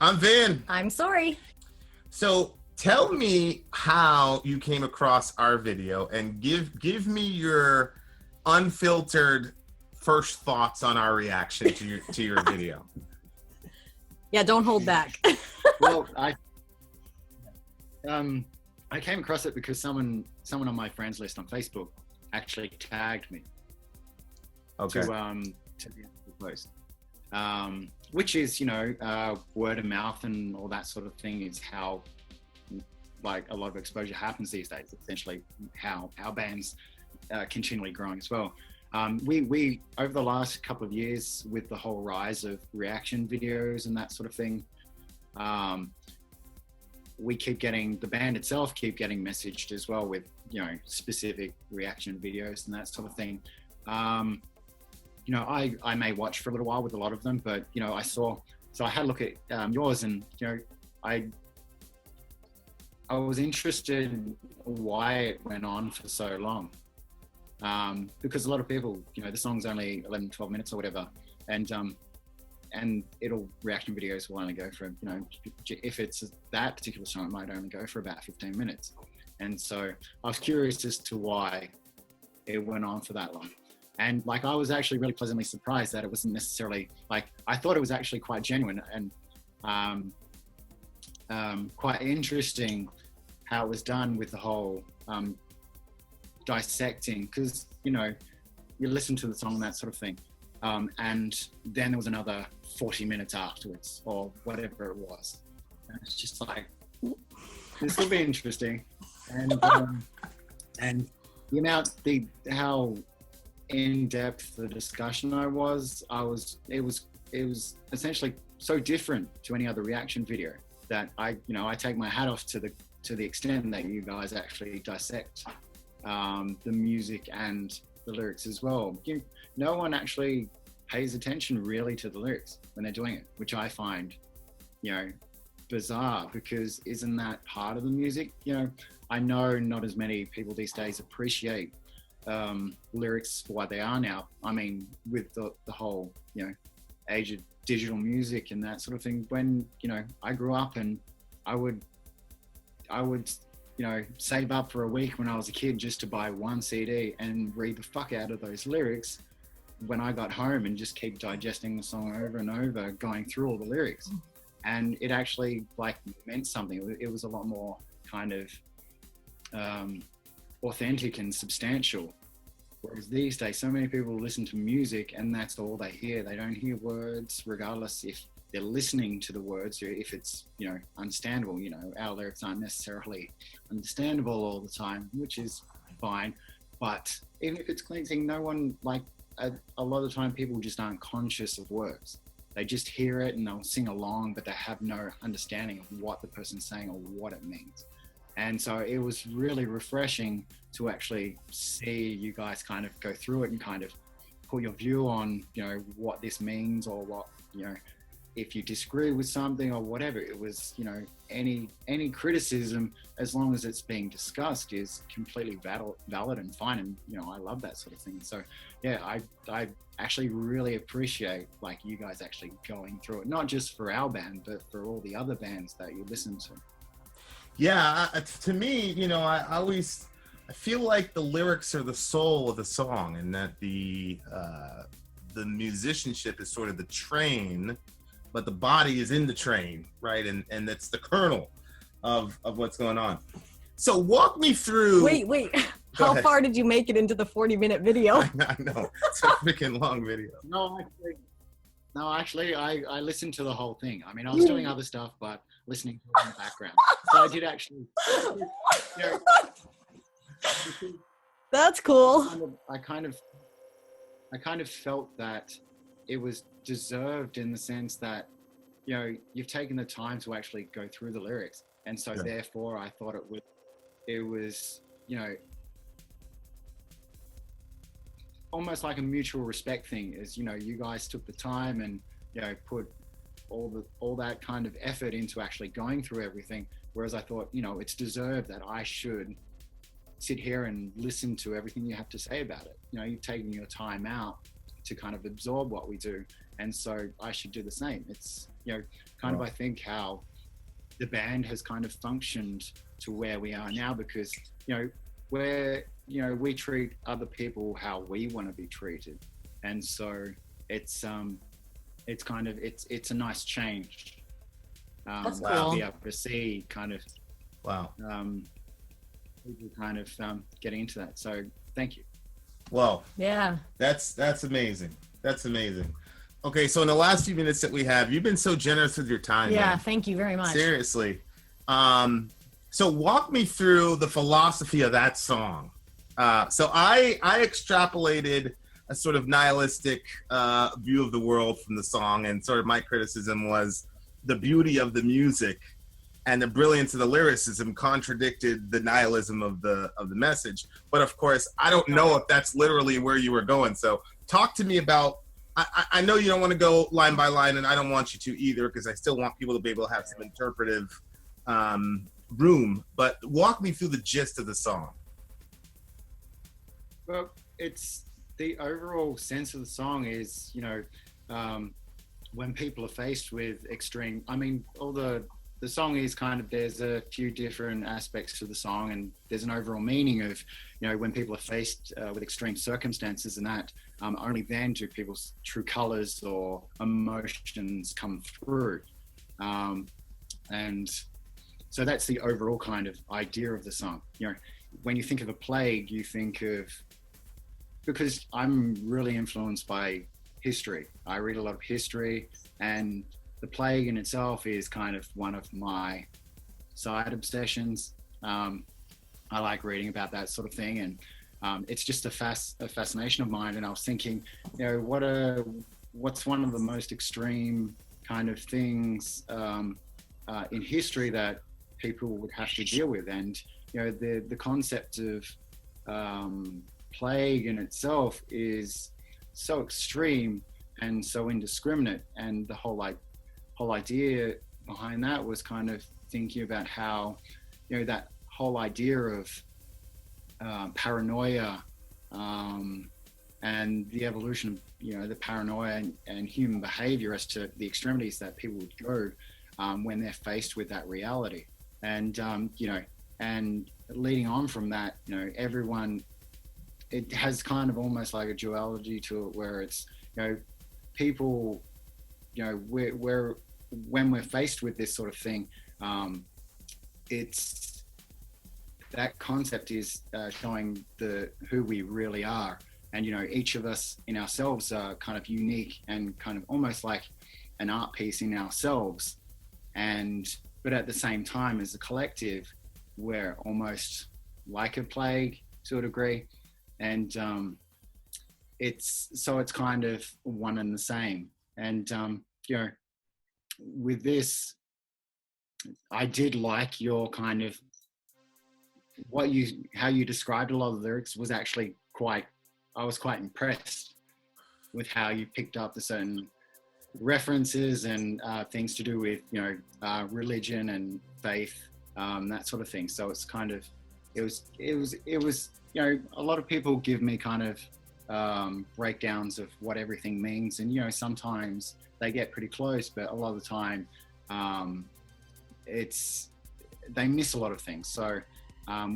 I'm Vin. I'm Sori. So tell me how you came across our video and give me your unfiltered first thoughts on our reaction to your video. Yeah, don't hold back. Well, I came across it because someone on my friends list on Facebook actually tagged me Okay. to the post, which is word of mouth and all that sort of thing is how like a lot of exposure happens these days. Essentially, how our band's continually growing as well. We over the last couple of years with the whole rise of reaction videos and that sort of thing. We keep getting, the band itself keep getting messaged as well with, specific reaction videos and that sort of thing. I may watch for a little while with a lot of them, but, so I had a look at yours and, I was interested in why it went on for so long. Because a lot of people, the song's only 11, 12 minutes or whatever. And reaction videos will only go for, if it's that particular song, it might only go for about 15 minutes. And so I was curious as to why it went on for that long. And I was actually really pleasantly surprised that it wasn't necessarily I thought it was actually quite genuine and quite interesting how it was done with the whole dissecting, because, you listen to the song and that sort of thing. And then there was another 40 minutes afterwards or whatever it was. And it's just this will be interesting. And the amount, how in depth the discussion it was essentially so different to any other reaction video that I take my hat off to the extent that you guys actually dissect the music and the lyrics as well. No one actually pays attention really to the lyrics when they're doing it, which I find, bizarre, because isn't that part of the music? I know not as many people these days appreciate lyrics for what they are now. I mean, with the whole, age of digital music and that sort of thing. When, I grew up and I would, save up for a week when I was a kid just to buy one CD and read the fuck out of those lyrics when I got home and just keep digesting the song over and over, going through all the lyrics. And it actually meant something. It was a lot more kind of authentic and substantial. Whereas these days, so many people listen to music and that's all they hear. They don't hear words, regardless if they're listening to the words or if it's, understandable. Our lyrics aren't necessarily understandable all the time, which is fine. But even if it's cleansing, no one, a lot of the time people just aren't conscious of words. They just hear it and they'll sing along, but they have no understanding of what the person's saying or what it means. And so it was really refreshing to actually see you guys kind of go through it and kind of put your view on, what this means or what, if you disagree with something or whatever. It was, any criticism, as long as it's being discussed, is completely valid and fine. And, I love that sort of thing. So, yeah, I actually really appreciate you guys actually going through it, not just for our band, but for all the other bands that you listen to. Yeah, to me, I feel like the lyrics are the soul of the song, and that the musicianship is sort of the train, but the body is in the train, right? And that's the kernel of what's going on. So walk me through. Wait. How far did you make it into the 40-minute video? I know. It's a freaking long video. No, actually, I listened to the whole thing. I mean, I was doing other stuff, but listening to it in the background. So I did actually. That's cool. I kind of felt that it was deserved in the sense that, you've taken the time to actually go through the lyrics. And so therefore I thought it was, almost like a mutual respect thing, is, you guys took the time and, put all that kind of effort into actually going through everything. Whereas I thought, it's deserved that I should sit here and listen to everything you have to say about it. You've taken your time out to kind of absorb what we do. And so I should do the same. kind of I think how the band has kind of functioned to where we are now, because we treat other people how we want to be treated, and so it's a nice change. That's to cool. be able to see kind of Wow. people kind of getting into that. So thank you. Well, Yeah. that's amazing. That's amazing. Okay, so in the last few minutes that we have, you've been so generous with your time. Yeah. man. Thank you very much. Seriously. So walk me through the philosophy of that song. So I extrapolated a sort of nihilistic view of the world from the song, and sort of my criticism was the beauty of the music and the brilliance of the lyricism contradicted the nihilism of the message. But of course, I don't know if that's literally where you were going. So talk to me about. I know you don't want to go line by line, and I don't want you to either, because I still want people to be able to have some interpretive room. But walk me through the gist of the song. Well, it's the overall sense of the song is, when people are faced with extreme, I mean, all the song is kind of, there's a few different aspects to the song, and there's an overall meaning of, when people are faced with extreme circumstances, and that only then do people's true colors or emotions come through. And so that's the overall kind of idea of the song. When you think of a plague, you think of, because I'm really influenced by history. I read a lot of history, and the plague in itself is kind of one of my side obsessions. I like reading about that sort of thing, and it's just a fascination of mine. And I was thinking, what's one of the most extreme kind of things in history that people would have to deal with? And the concept of plague in itself is so extreme and so indiscriminate, and the whole idea behind that was kind of thinking about how that whole idea of paranoia and the evolution of the paranoia and human behavior as to the extremities that people would go when they're faced with that reality. And and leading on from that, everyone, it has kind of almost like a duality to it, where it's people, we're when we're faced with this sort of thing, it's that concept is showing who we really are. And each of us in ourselves are kind of unique and kind of almost like an art piece in ourselves, but at the same time, as a collective, we're almost like a plague to a degree. And it's kind of one and the same. And with this, I did like your kind of how you described a lot of the lyrics was actually I was quite impressed with how you picked up the certain references and things to do with religion and faith, that sort of thing. So it's kind of it was a lot of people give me kind of breakdowns of what everything means, and sometimes they get pretty close, but a lot of the time they miss a lot of things. So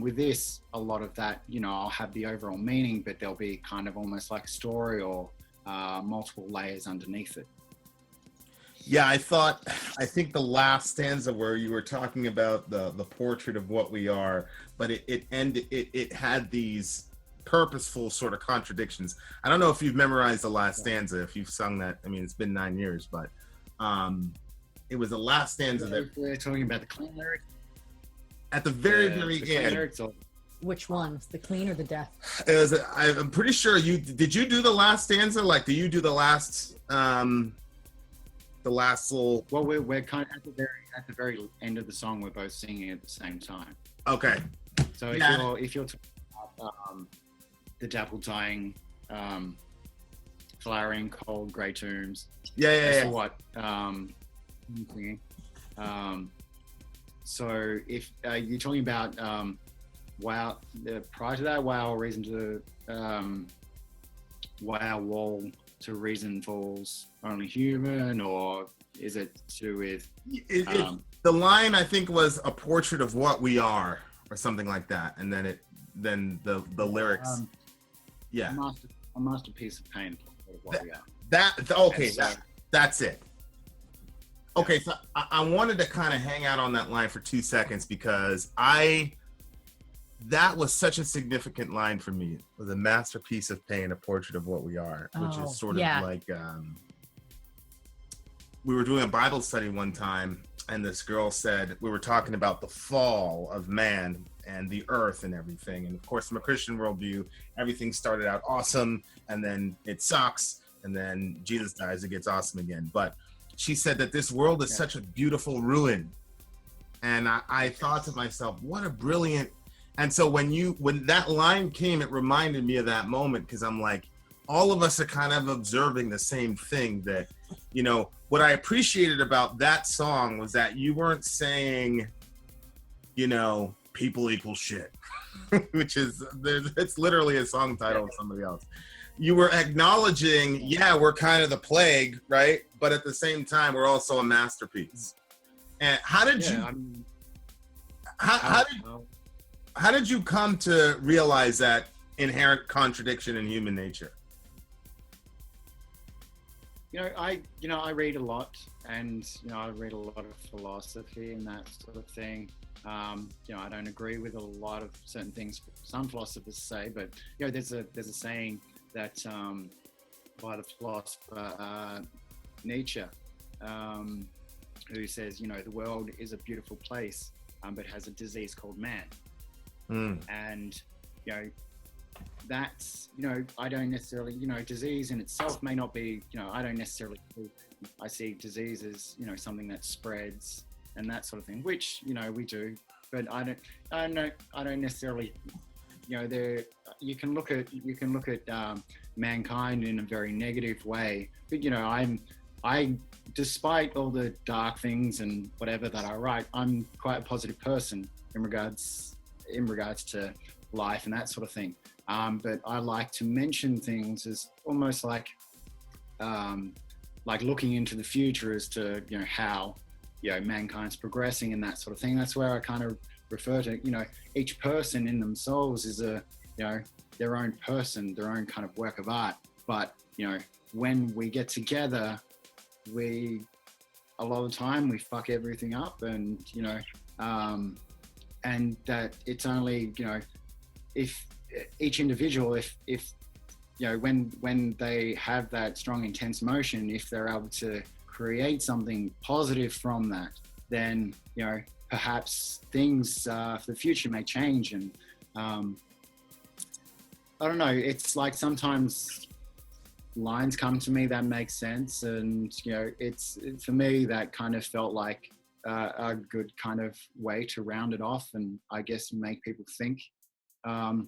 with this, a lot of that, I'll have the overall meaning, but there'll be kind of almost like a story or multiple layers underneath it. Yeah, I think the last stanza where you were talking about the portrait of what we are, but it had these purposeful sort of contradictions. I don't know if you've memorized the last stanza, if you've sung that. I mean, it's been 9 years, but it was the last stanza that we're talking about the clean lyrics. At the very end. Which ones, the clean or the death? I'm pretty sure did you do the last stanza? Like, do you do the last little? Well, we're kind of at the very end of the song. We're both singing at the same time. Okay. So if you're talking about the dapple dying, flowering cold grey tombs. Yeah. What singing. So if you're talking about prior to that, wow, reason to wow wall to reason falls only human, or is it to do with the line I think was a portrait of what we are or something like that, and then the lyrics a masterpiece of pain of what we are. That's it. Okay, so I wanted to kind of hang out on that line for 2 seconds because that was such a significant line for me. It was a masterpiece of pain, a portrait of what we are, which is sort of like we were doing a Bible study one time, and this girl said, we were talking about the fall of man and the earth and everything. And of course, from a Christian worldview, everything started out awesome, and then it sucks, and then Jesus dies, it gets awesome again. But she said that this world is such a beautiful ruin. And I thought to myself, what a brilliant... And so when that line came, it reminded me of that moment, because I'm like, all of us are kind of observing the same thing. That, you know, what I appreciated about that song was that you weren't saying, you know, people equal shit, which is, it's literally a song title of somebody else. You were acknowledging, we're kind of the plague, right? But at the same time, we're also a masterpiece. And how did you come to realize that inherent contradiction in human nature? I read a lot, and I read a lot of philosophy and that sort of thing. I don't agree with a lot of certain things some philosophers say, but there's a saying that by the philosopher Nietzsche, who says, the world is a beautiful place, but has a disease called man. And that's, I don't necessarily, disease in itself may not be, I don't necessarily, I see disease as, something that spreads and that sort of thing, which, we do, but I don't necessarily, you can look at mankind in a very negative way, but I, despite all the dark things and whatever that I write, I'm quite a positive person in regards to life and that sort of thing. But I like to mention things as almost like looking into the future as to, how, mankind's progressing and that sort of thing. That's where I kind of refer to, each person in themselves is their own person, their own kind of work of art. But, when we get together, a lot of the time we fuck everything up, and, and that it's only, if each individual, if when they have that strong, intense emotion, if they're able to create something positive from that, then, perhaps things for the future may change. And I don't know, it's like sometimes lines come to me that make sense, and it's for me that kind of felt like a good kind of way to round it off, and I guess make people think. A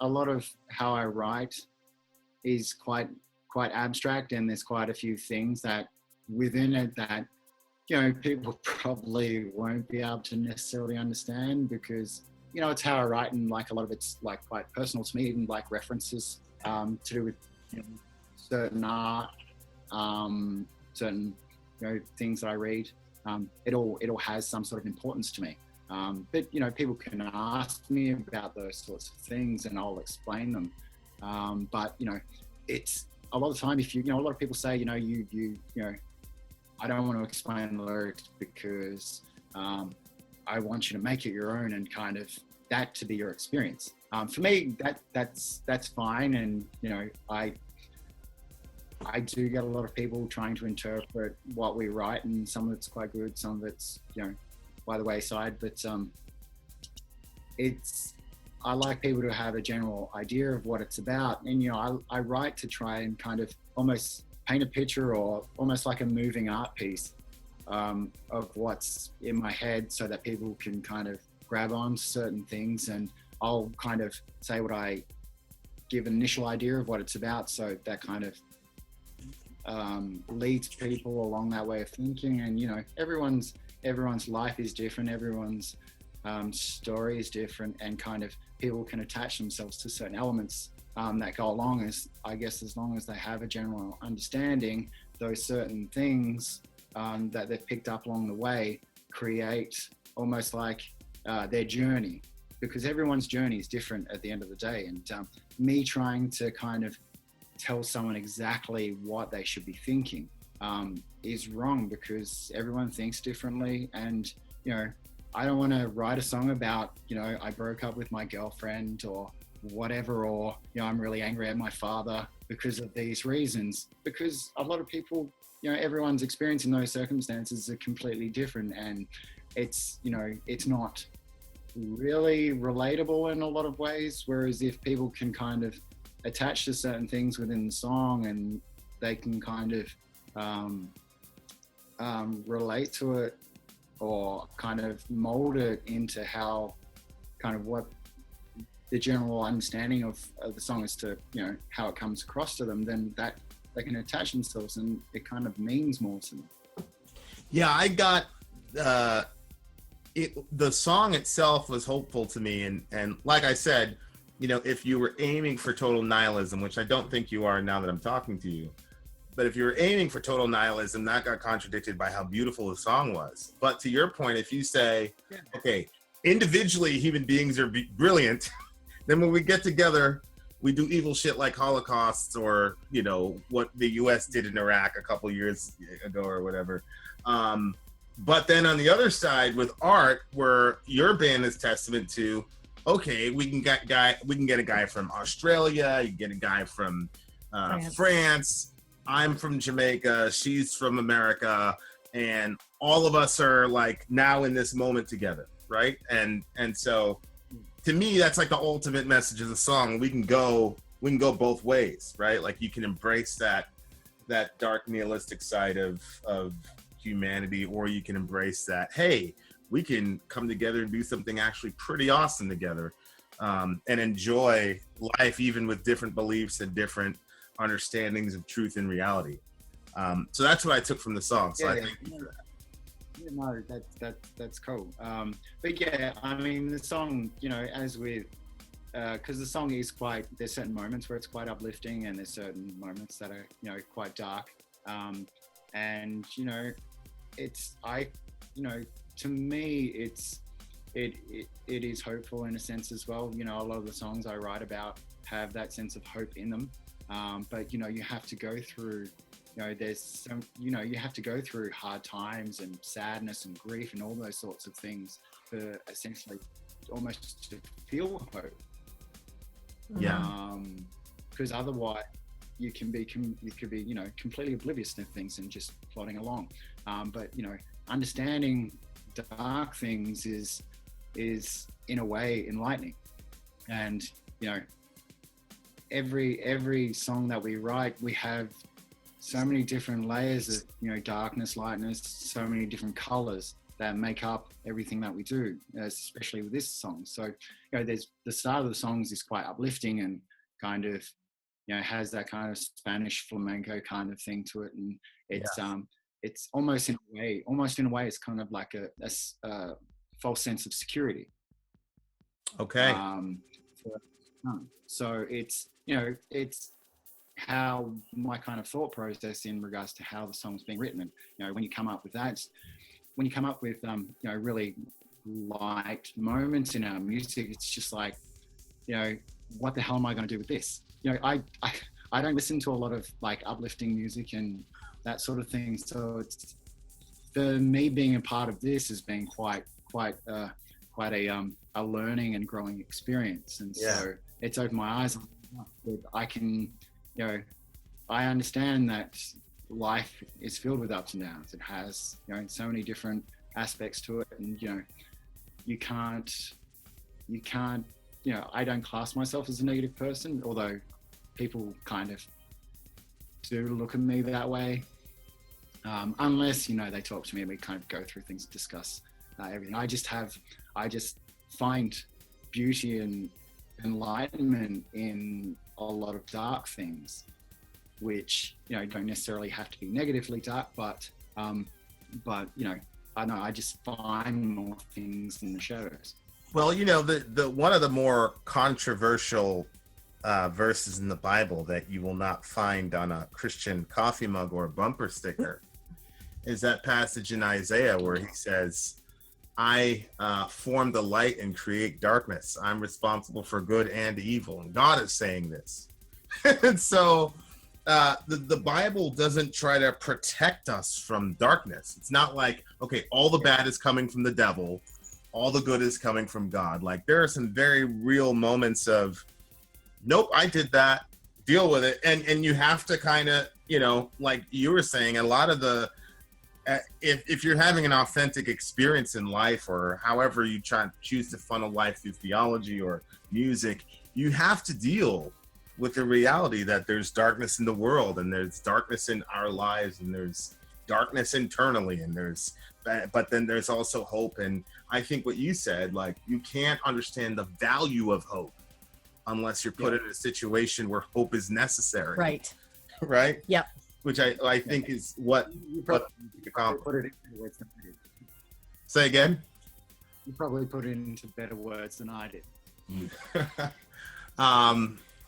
lot of how I write is quite abstract, and there's quite a few things that within it that people probably won't be able to necessarily understand, because it's how I write, and like a lot of it's like quite personal to me, even like references to do with certain art, certain things that I read. It all has some sort of importance to me. But people can ask me about those sorts of things, and I'll explain them. But it's a lot of the time, if a lot of people say, I don't want to explain the lyrics because I want you to make it your own and kind of that to be your experience. For me, that's fine, and I do get a lot of people trying to interpret what we write, and some of it's quite good, some of it's by the wayside. But I like people to have a general idea of what it's about, and I write to try and kind of almost paint a picture, or almost like a moving art piece of what's in my head, so that people can kind of grab on certain things, and I'll kind of say what I give an initial idea of what it's about, so that kind of leads people along that way of thinking. And everyone's life is different, everyone's story is different, and kind of people can attach themselves to certain elements that go along, as I guess as long as they have a general understanding, those certain things that they've picked up along the way create almost like their journey, because everyone's journey is different at the end of the day. And me trying to kind of tell someone exactly what they should be thinking is wrong, because everyone thinks differently. And, you know, I don't want to write a song about, you know, I broke up with my girlfriend or whatever, or, you know, I'm really angry at my father because of these reasons, because a lot of people, you know, everyone's experience in those circumstances are completely different, and it's, you know, it's not really relatable in a lot of ways. Whereas if people can kind of attach to certain things within the song, and they can kind of relate to it, or kind of mold it into how kind of what the general understanding of the song is, to, you know, how it comes across to them, then that they can attach themselves, and it kind of means more to them. Yeah, I got the song itself was hopeful to me, and like I said, you know, if you were aiming for total nihilism, which I don't think you are now that I'm talking to you, but if you were aiming for total nihilism, that got contradicted by how beautiful the song was. But to your point, if you say, okay, individually human beings are brilliant, then when we get together, we do evil shit like holocausts, or, you know, what the US did in Iraq a couple years ago or whatever. But then on the other side with art, where your band is testament to, okay, we can get a guy from Australia, you get a guy from France. I'm from Jamaica, she's from America, and all of us are like now in this moment together, right? And so to me, that's like the ultimate message of the song. We can go both ways, right? Like you can embrace that dark nihilistic side of humanity, or you can embrace that, hey, we can come together and do something actually pretty awesome together, and enjoy life even with different beliefs and different understandings of truth and reality. So that's what I took from the song. So I thank you for that. Yeah, no, that's cool. But yeah, I mean, the song, you know, as with, because the song is quite, there's certain moments where it's quite uplifting, and there's certain moments that are, you know, quite dark. And, you know, to me, it is hopeful in a sense as well. You know, a lot of the songs I write about have that sense of hope in them. But, you know, you have to go through, you know, there's some, you know, you have to go through hard times and sadness and grief and all those sorts of things for essentially almost to feel hope. Yeah. Because otherwise you could be, you know, completely oblivious to things and just plodding along. But, you know, understanding dark things is in a way enlightening. And, you know, every song that we write, we have so many different layers of, you know, darkness, lightness, so many different colors that make up everything that we do, especially with this song. So, you know, there's the start of the songs is quite uplifting and kind of, you know, has that kind of Spanish flamenco kind of thing to it, and it's almost in a way it's kind of like a false sense of security. Okay. So it's, you know, it's how my kind of thought process in regards to how the song's being written. And, you know, when you come up with you know, really light moments in our music, it's just like, you know, what the hell am I going to do with this? You know, I don't listen to a lot of like uplifting music and that sort of thing. So it's, for me, being a part of this has been quite a learning and growing experience. And so it's opened my eyes. I can, you know, I understand that life is filled with ups and downs. It has, you know, so many different aspects to it. And, you know, you can't, you know, I don't class myself as a negative person, although people kind of do look at me that way. Unless, you know, they talk to me and we kind of go through things, discuss everything. I just find beauty and enlightenment in a lot of dark things, which, you know, don't necessarily have to be negatively dark, but you know, I just find more things in the shadows. Well, you know, the one of the more controversial verses in the Bible that you will not find on a Christian coffee mug or a bumper sticker is that passage in Isaiah where he says, I form the light and create darkness. I'm responsible for good and evil. And God is saying this. And so the Bible doesn't try to protect us from darkness. It's not like, okay, all the bad is coming from the devil, all the good is coming from God. Like, there are some very real moments of, nope, I did that, deal with it. And you have to kind of, you know, like you were saying, a lot of the, if you're having an authentic experience in life, or however you choose to funnel life through theology or music, you have to deal with the reality that there's darkness in the world, and there's darkness in our lives, and there's darkness internally, and but then there's also hope. And I think what you said, like, you can't understand the value of hope unless you're put in a situation where hope is necessary. Right. Right? Yep. Which I think is what put it into words than I did. Say again? You probably put it into better words than I did.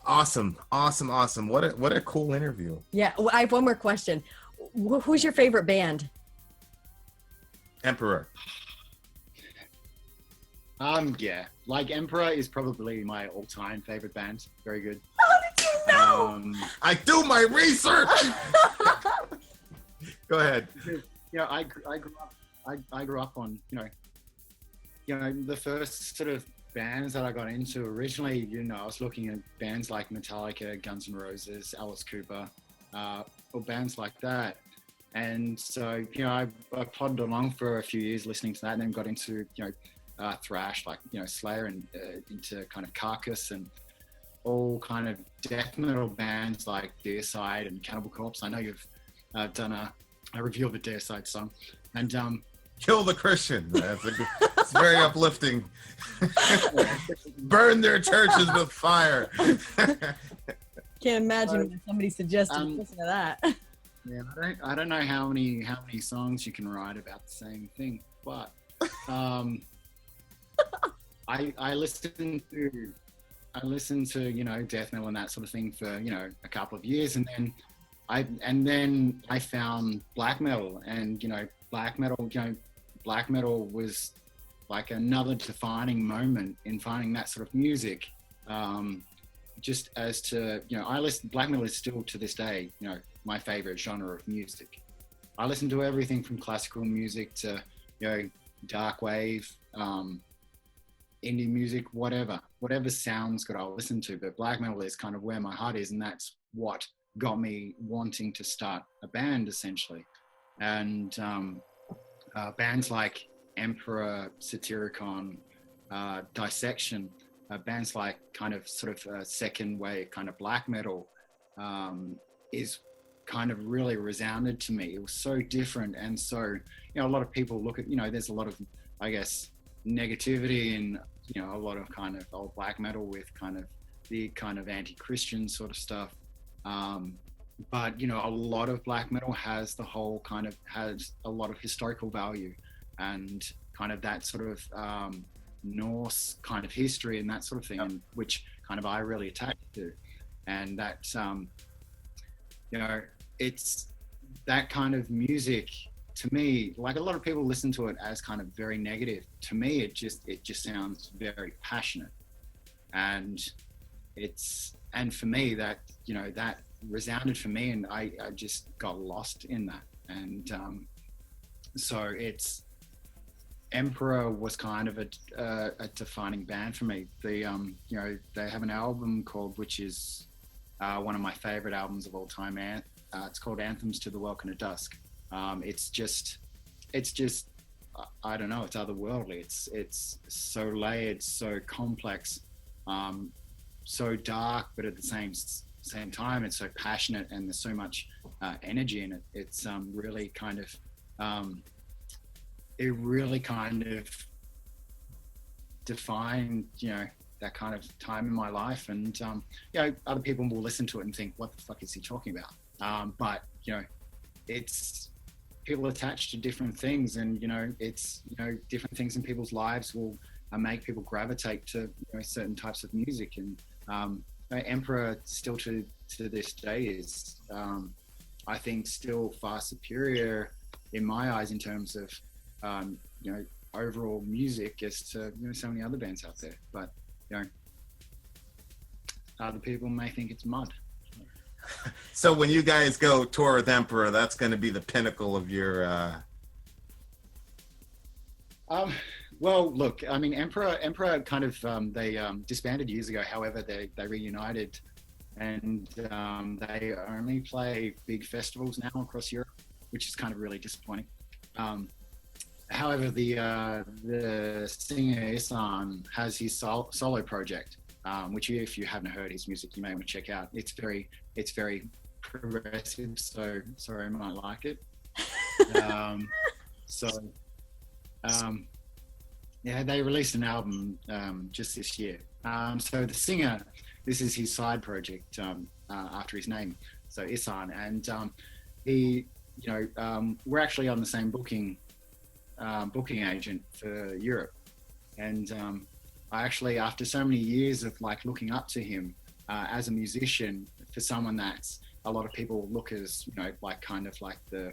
Awesome. What a cool interview. Yeah. Well, I have one more question. Who's your favorite band? Emperor. Yeah, like Emperor is probably my all-time favorite band. Very good. How did you know? I do my research. Go ahead. Because, you know, I grew up on, you know, the first sort of bands that I got into originally, you know, I was looking at bands like Metallica, Guns N' Roses, Alice Cooper, or bands like that. And so, you know, I plodded along for a few years listening to that, and then got into, you know, thrash, like, you know, Slayer, and into kind of Carcass, and all kind of death metal bands like Deicide and Cannibal Corpse. I know you've done a review of a Deicide song, and Kill the Christian. It's very uplifting. Burn their churches with fire. Can't imagine when somebody suggested listen to that. Yeah, I don't know how many songs you can write about the same thing, but I listened to, you know, death metal and that sort of thing for, you know, a couple of years, and then I found black metal, and, you know, black metal was like another defining moment in finding that sort of music. Just as to, you know, black metal is still to this day, you know, my favorite genre of music. I listen to everything from classical music to, you know, dark wave, indie music, whatever sounds good, I'll listen to. But black metal is kind of where my heart is, and that's what got me wanting to start a band, essentially. And bands like Emperor, Satyricon, Dissection, bands like kind of sort of second wave kind of black metal is kind of really resounded to me. It was so different, and so, you know, a lot of people look at, you know, there's a lot of, I guess, negativity in, you know, a lot of kind of old black metal with kind of the kind of anti-Christian sort of stuff. But, you know, a lot of black metal has a lot of historical value, and kind of that sort of Norse kind of history and that sort of thing, and which kind of I really attach to. And that's, you know, it's that kind of music, to me, like, a lot of people listen to it as kind of very negative. To me, it just sounds very passionate, and for me, that, you know, that resounded for me, and I just got lost in that. And so Emperor was kind of a defining band for me. You know, they have an album which is one of my favorite albums of all time. It's called Anthems to the Welcome to Dusk. It's just, I don't know, it's otherworldly. It's so layered, so complex, so dark, but at the same time, it's so passionate, and there's so much energy in it. It's really kind of, it really kind of defined, you know, that kind of time in my life. And, you know, other people will listen to it and think, what the fuck is he talking about? But, you know, it's people attached to different things, and, you know, it's, you know, different things in people's lives will make people gravitate to, you know, certain types of music. And Emperor still to this day is, I think, still far superior in my eyes in terms of, overall music as to so many other bands out there. But other people may think it's mud. So when you guys go tour with Emperor, that's going to be the pinnacle of your. Well, look, I mean, Emperor kind of they disbanded years ago. However, they reunited, and they only play big festivals now across Europe, which is kind of really disappointing. However, the singer Isan has his solo project, which if you haven't heard his music, you may want to check out. It's very progressive, so sorry, I might like it. Yeah, they released an album just this year. So the singer, this is his side project after his name, so Isan, and he, we're actually on the same booking agent for Europe, and I actually, after so many years of looking up to him as a musician, for someone that's a lot of people look as kind of like the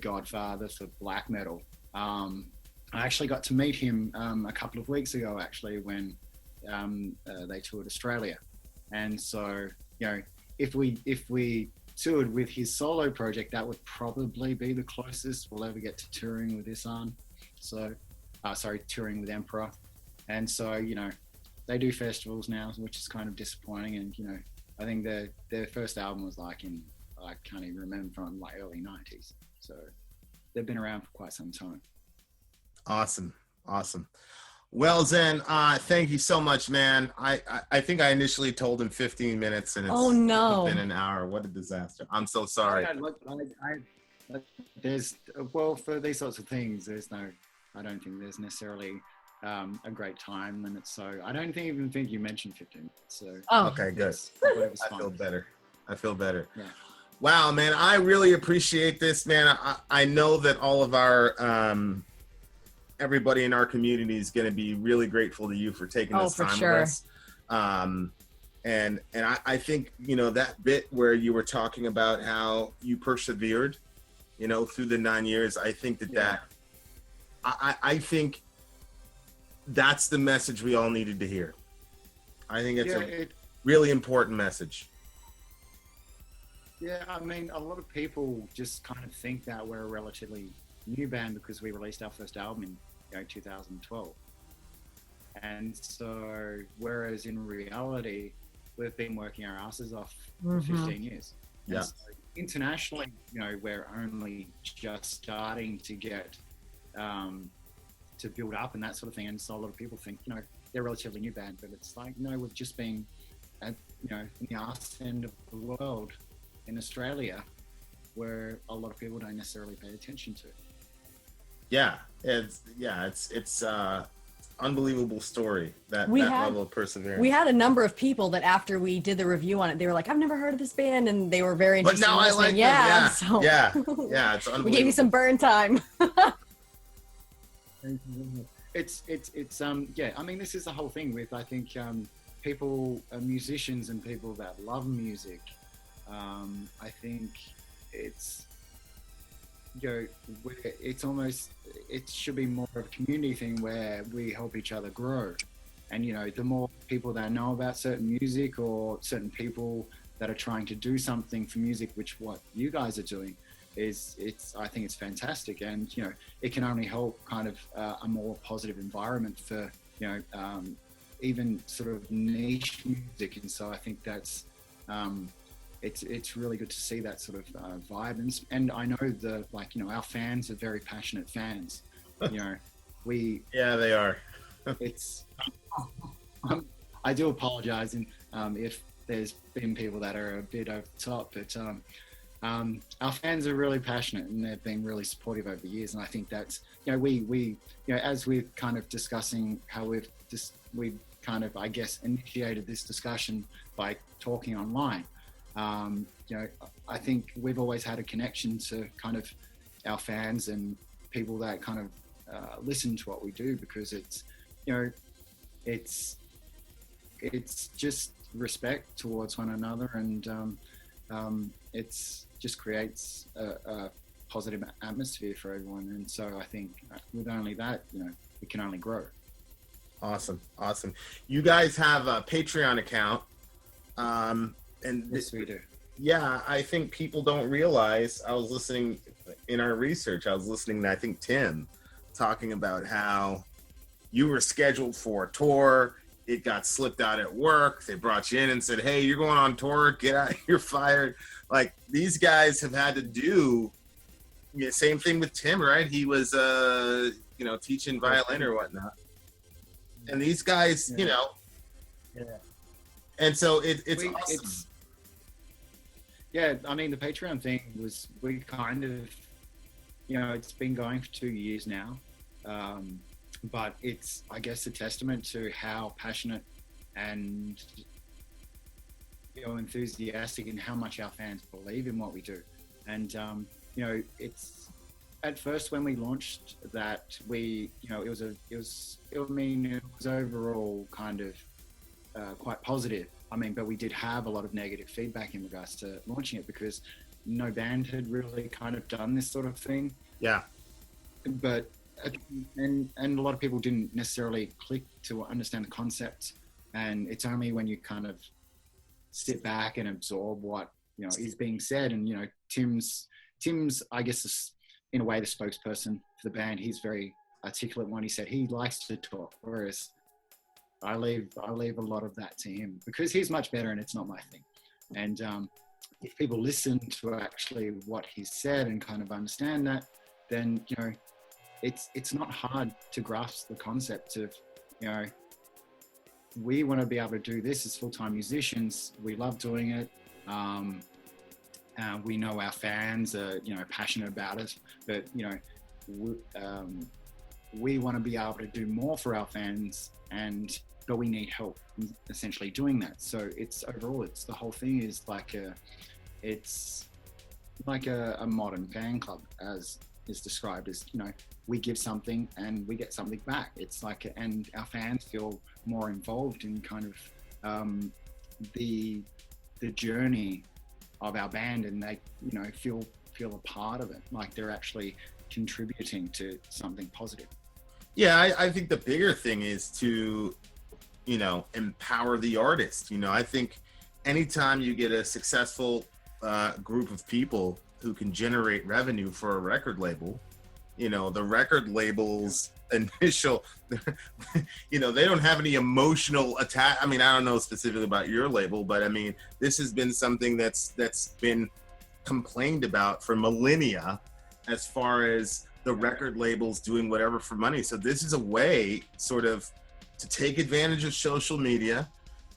godfather for black metal. I actually got to meet him a couple of weeks ago, actually, when they toured Australia. And so, if we toured with his solo project, that would probably be the closest we'll ever get to touring with Isan. So, touring with Emperor. And so, they do festivals now, which is kind of disappointing. And, I think their first album was I can't even remember, from early 90s. So they've been around for quite some time. Awesome. Well, Xen, thank you so much, man. I think I initially told him 15 minutes, and it's been an hour. What a disaster. I'm so sorry. For these sorts of things, I don't think there's necessarily a great time limit. So I don't even think you mentioned 15 minutes. So okay, good. I feel better. Yeah. Wow, man, I really appreciate this, man. I know that all of our everybody in our community is going to be really grateful to you for taking this time with us. And I think, that bit where you were talking about how you persevered, through the 9 years, I think I think that's the message we all needed to hear. I think it's a really important message. Yeah, I mean, a lot of people just kind of think that we're a relatively new band because we released our first album in 2012. And so, whereas in reality, we've been working our asses off for 15 years. Yeah. So internationally, we're only just starting to get to build up and that sort of thing. And so a lot of people think, they're a relatively new band, but it's no, we've just been at, in the arse end of the world in Australia, where a lot of people don't necessarily pay attention to. It's unbelievable story, that level of perseverance. We had a number of people that after we did the review on it, they were like, I've never heard of this band, and they were very interested. But now I like them. Yeah, it's unbelievable. We gave you some burn time. I mean, this is the whole thing with, I think, people, musicians and people that love music. I think it's it should be more of a community thing where we help each other grow. And the more people that know about certain music, or certain people that are trying to do something for music, which what you guys are doing, I think it's fantastic. And it can only help kind of a more positive environment for even sort of niche music. And so I think that's it's really good to see that sort of vibe. And I know our fans are very passionate fans. They are. I do apologize, and if there's been people that are a bit over the top, but our fans are really passionate, and they've been really supportive over the years. And I think that's we as we're kind of discussing how we've kind of, I guess, initiated this discussion by talking online. I think we've always had a connection to kind of our fans and people that kind of listen to what we do, because it's just respect towards one another, and it's just creates a positive atmosphere for everyone. And so I think with only that, it can only grow. Awesome. You guys have a Patreon account, and Yes, we do. yeah, I think people don't realize. I was listening in our research. I was listening to, I think, Tim talking about how you were scheduled for a tour. It got slipped out at work. They brought you in and said, "Hey, you're going on tour. Get out. You're fired." Like, these guys have had to do same thing with Tim, right? He was, teaching violin or whatnot. And these guys, Yeah. And so it's awesome. Yeah, I mean, the Patreon thing was, we kind of, it's been going for 2 years now. But it's, I guess, a testament to how passionate and, enthusiastic, and how much our fans believe in what we do. And, it's, at first when we launched that, it was overall kind of quite positive. I mean, but we did have a lot of negative feedback in regards to launching it, because no band had really kind of done this sort of thing. Yeah. But and a lot of people didn't necessarily click to understand the concept. And it's only when you kind of sit back and absorb what is being said. And Tim's, I guess, is in a way the spokesperson for the band. He's very articulate when he said he likes to talk, whereas I leave a lot of that to him, because he's much better and it's not my thing. And if people listen to actually what he said and kind of understand that, then it's not hard to grasp the concept of we want to be able to do this as full-time musicians. We love doing it. We know our fans are passionate about it, but we want to be able to do more for our fans, but we need help in essentially doing that. So it's the whole thing is it's like a modern fan club, as is described as, we give something and we get something back. It's like, and our fans feel more involved in kind of the journey of our band, and they feel a part of it, like they're actually contributing to something positive. Yeah, I think the bigger thing is to empower the artist. I think anytime you get a successful group of people who can generate revenue for a record label, the record label's initial, they don't have any emotional attack. I mean, I don't know specifically about your label, but I mean, this has been something that's been complained about for millennia, as far as the record labels doing whatever for money. So this is a way sort of to take advantage of social media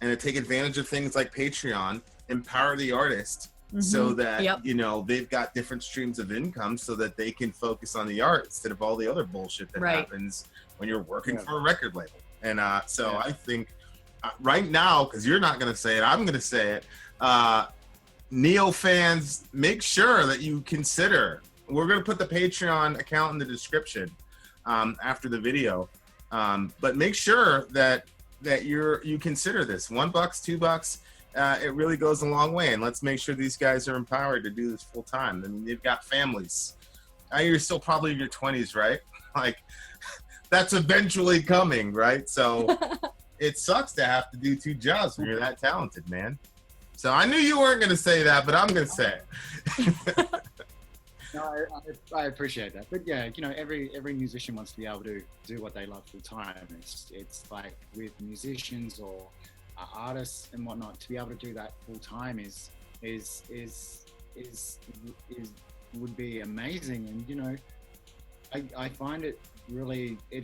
and to take advantage of things like Patreon, empower the artist, so that they've got different streams of income, so that they can focus on the art instead of all the other bullshit that happens when you're working for a record label. And I think right now, because you're not going to say it, I'm going to say it, Neo fans, make sure that you consider, we're going to put the Patreon account in the description after the video, but make sure that you consider this. $1, $2, it really goes a long way. And let's make sure these guys are empowered to do this full time. I mean, they've got families. You're still probably in your 20s, right? Like, that's eventually coming, right? So it sucks to have to do 2 jobs when you're that talented, man. So I knew you weren't going to say that, but I'm going to say it. No, I appreciate that, but yeah, every musician wants to be able to do what they love full time. It's like with musicians or artists and whatnot, to be able to do that full time is would be amazing. And I find it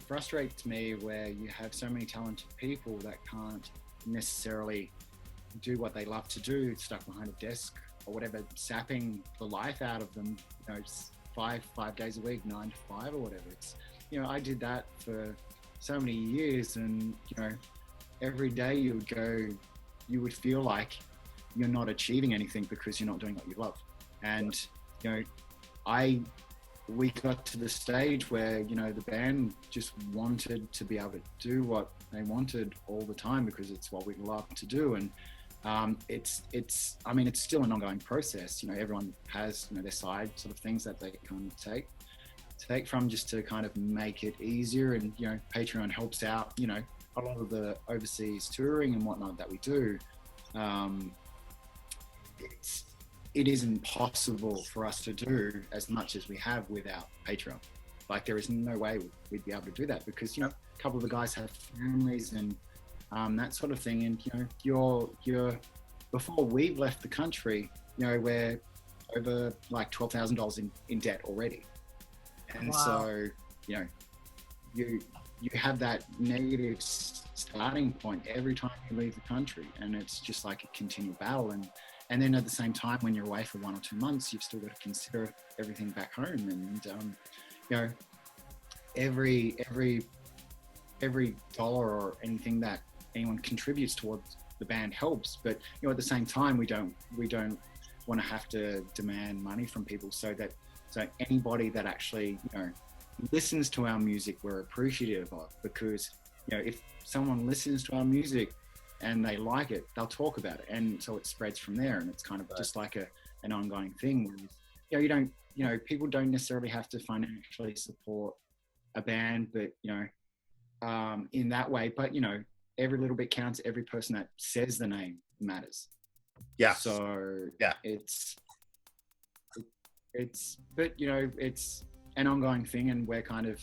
frustrates me where you have so many talented people that can't necessarily do what they love to do, stuck behind a desk or whatever, sapping the life out of them, it's 5 days a week, 9 to 5 or whatever. It's, I did that for so many years, and, every day you would feel like you're not achieving anything because you're not doing what you love. And, we got to the stage where, the band just wanted to be able to do what they wanted all the time because it's what we love to do. And it's I mean, it's still an ongoing process. You know, everyone has, you know, their side sort of things that they kind of take from, just to kind of make it easier. And, you know, Patreon helps out, you know, a lot of the overseas touring and whatnot that we do. It isn't possible for us to do as much as we have without Patreon. Like, there is no way we'd be able to do that, because, you know, a couple of the guys have families and that sort of thing. And, you know, you're before we've left the country, you know, we're over like $12,000 in debt already. And so, you know, you have that negative starting point every time you leave the country, and it's just like a continual battle. And then at the same time, when you're away for 1 or 2 months, you've still got to consider everything back home. And you know, every dollar or anything that anyone contributes towards the band helps. But, you know, at the same time, we don't want to have to demand money from people. So anybody that actually, you know, listens to our music, we're appreciative of, because, you know, if someone listens to our music and they like it, they'll talk about it, and so it spreads from there. And it's kind of just like an ongoing thing. You know, people don't necessarily have to financially support a band, but, you know, in that way. But, you know, every little bit counts. Every person that says the name matters. Yeah. So yeah, it's but, you know, it's an ongoing thing, and we're kind of,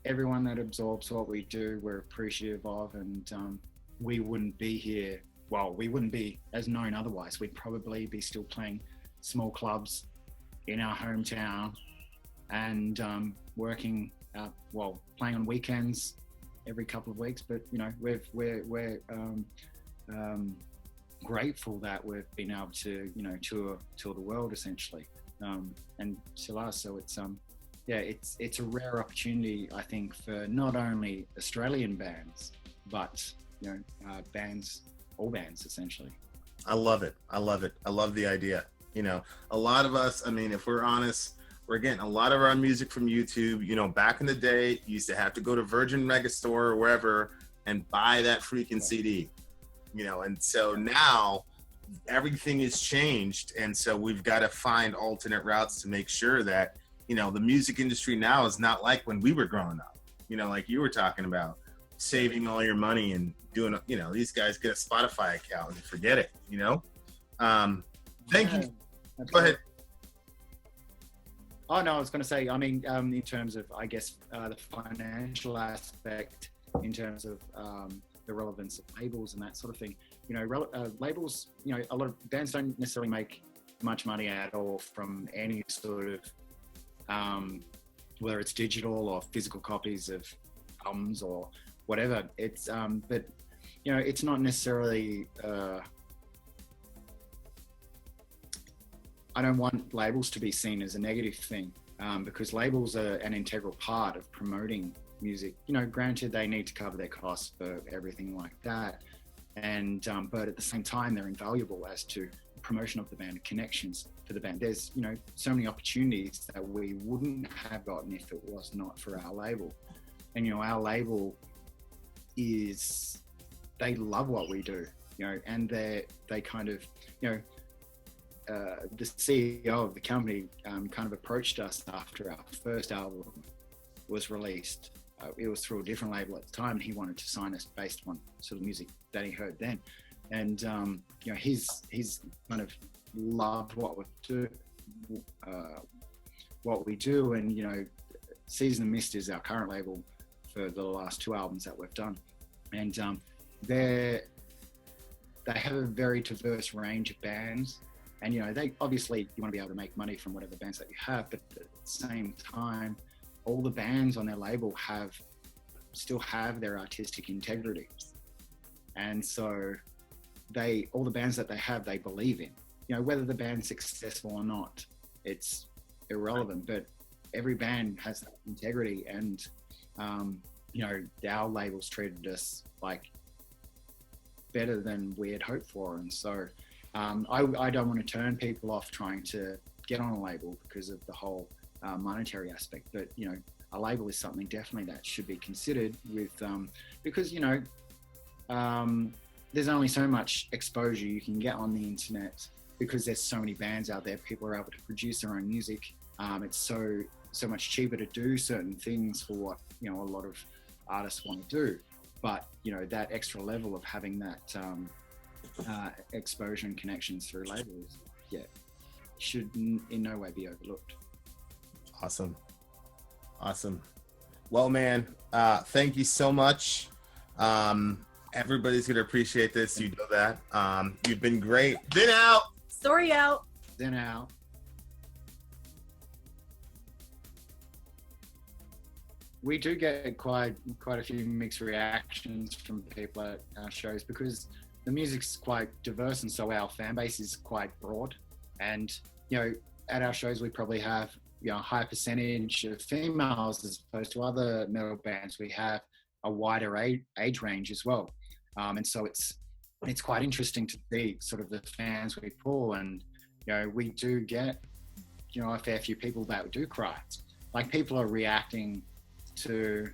everyone that absorbs what we do, we're appreciative of. And we wouldn't be here, well, we wouldn't be as known otherwise. We'd probably be still playing small clubs in our hometown, and working playing on weekends every couple of weeks. But, you know, we're grateful that we've been able to, you know, tour the world essentially, and still are. So it's it's a rare opportunity, I think, for not only Australian bands, but, you know, all bands essentially. I love it. I love the idea. You know, a lot of us, I mean, if we're honest, we're getting a lot of our music from YouTube. You know, back in the day, you used to have to go to Virgin Megastore or wherever and buy that freaking CD, you know. And so now everything has changed. And so we've got to find alternate routes to make sure that, you know, the music industry now is not like when we were growing up, you know, like you were talking about, saving all your money and doing, you know, these guys get a Spotify account and forget it, you know. Thank you. Go ahead. Oh no, I was going to say, I mean, in terms of, I guess, the financial aspect, in terms of the relevance of labels and that sort of thing, you know, labels, you know, a lot of bands don't necessarily make much money at all from any sort of, whether it's digital or physical copies of albums or whatever. It's but, you know, it's not necessarily I don't want labels to be seen as a negative thing, because labels are an integral part of promoting music. You know, granted, they need to cover their costs for everything like that, and but at the same time, they're invaluable as to promotion of the band and connections for the band. There's, you know, so many opportunities that we wouldn't have gotten if it was not for our label. And, you know, our label is, they love what we do, you know, and they kind of, you know, the CEO of the company kind of approached us after our first album was released. It was through a different label at the time, and he wanted to sign us based on sort of music that he heard then. And, you know, he's kind of loved what we do. And, you know, Season of Mist is our current label for the last 2 albums that we've done. And they have a very diverse range of bands. And, you know, they obviously, you want to be able to make money from whatever bands that you have, but at the same time, all the bands on their label still have their artistic integrity. And so all the bands that they have, they believe in. You know, whether the band's successful or not, it's irrelevant, but every band has that integrity. And, you know, our labels treated us like better than we had hoped for. And so I don't want to turn people off trying to get on a label because of the whole monetary aspect. But, you know, a label is something definitely that should be considered with, because, you know, there's only so much exposure you can get on the internet because there's so many bands out there. People are able to produce their own music. It's so much cheaper to do certain things for what, you know, a lot of artists want to do. But, you know, that extra level of having that exposure and connections through labels, should in no way be overlooked. Awesome. Well, man, thank you so much. Everybody's gonna appreciate this. You know that. You've been great. Vin out. Sori out. Then out. We do get quite a few mixed reactions from people at our shows because the music's quite diverse, and so our fan base is quite broad. And, you know, at our shows we probably have, you know, a high percentage of females as opposed to other metal bands. We have a wider age range as well. And so it's quite interesting to see sort of the fans we pull, and, you know, we do get, you know, a fair few people that do cry. Like, people are reacting to,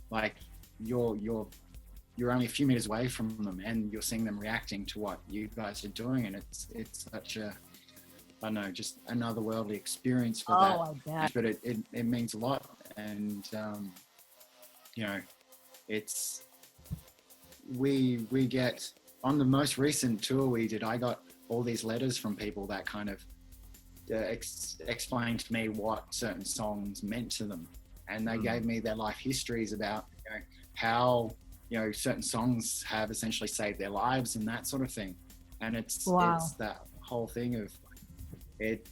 like, you're only a few meters away from them and you're seeing them reacting to what you guys are doing, and it's such a, I don't know, just another worldly experience for that. I bet. But it means a lot, and you know, it's we get on the most recent tour we did. I got all these letters from people that kind of explained to me what certain songs meant to them, and they gave me their life histories about, you know, how, you know, certain songs have essentially saved their lives and that sort of thing. And it's that whole thing of it.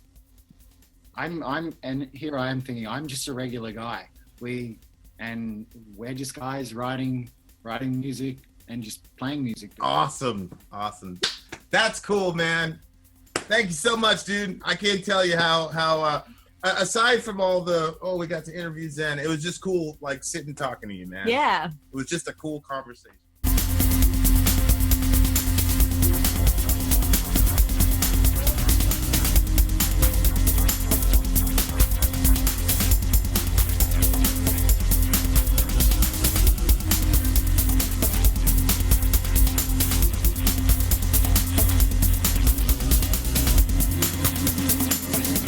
And here I am thinking I'm just a regular guy. We're just guys writing music and just playing music. Awesome. That's cool, man. Thank you so much, dude. I can't tell you how aside from all we got to interview Xen, it was just cool, like, sitting talking to you, man. Yeah. It was just a cool conversation.